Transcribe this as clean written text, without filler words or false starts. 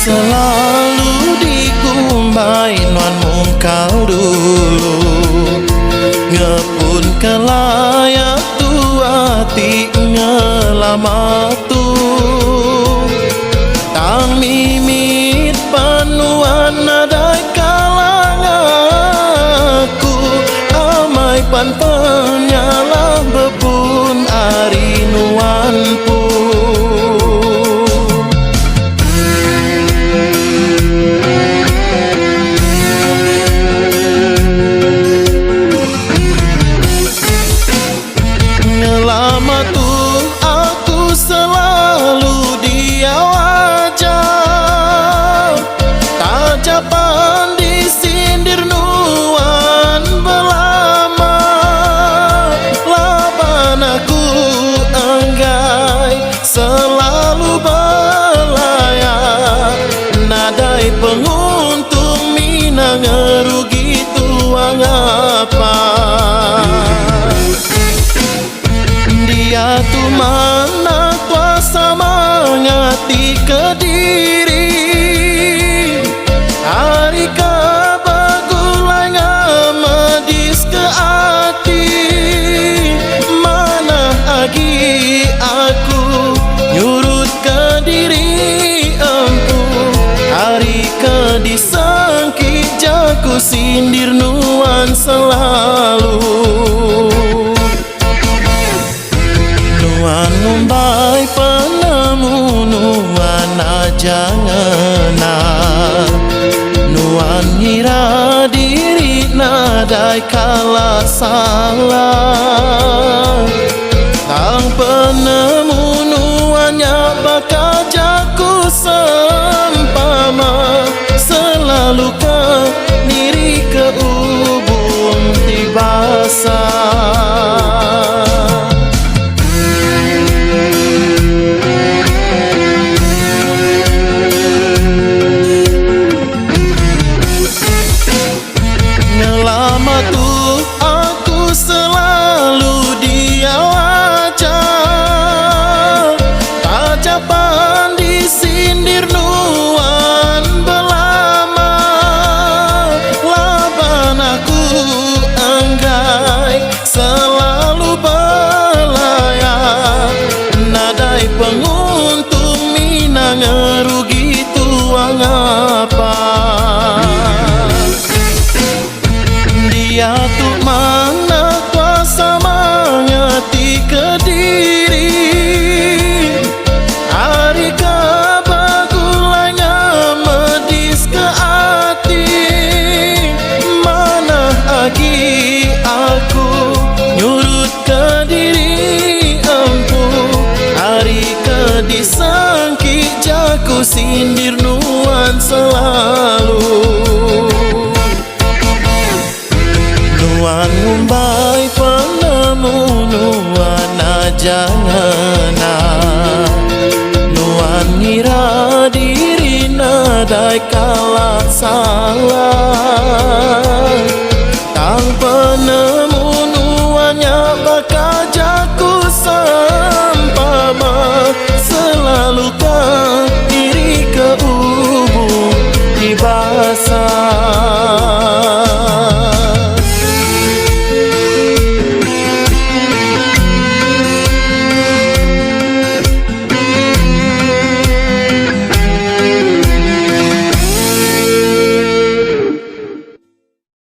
selalu digumbai nuan mungkal dulu ngepun kelayak tua ti ngelama tu tang mimit panuan nadai kalangaku amai pan penyalah bebun ari nuan pun lama tu aku selalu dia wajah tajapan disindir nuan belama laban aku enggai selalu belayar nadai penguntung minang ngerugi tuang apa dia tu mana kuasa mengati ke diri hari kabagulai ngamedis ke hati mana lagi aku nyurut ke diri empu hari ke disangki jaku sindir nuan selalu nuan ngumbai penemu nuan aja ngena nuan ngira diri nadai kalah salah tang penemu nuannya bakal jaku sempama selalu ke diri ke ubun tibasa lama tu aku selalu dia wajah tajapan disindir nuan belama laban aku enggai selalu belayar nadai penguntung minang ngerugi tuang apa dia tu mana kuasa mengati ke diri hari kabagulainya medis ke hati mana lagi aku nyurut ke diri empu hari ke disangki jaku sindir nuan selalu nuan ngumbai penemu nuan aja ngena nuan ngira diri nadai kalah salah tang penemu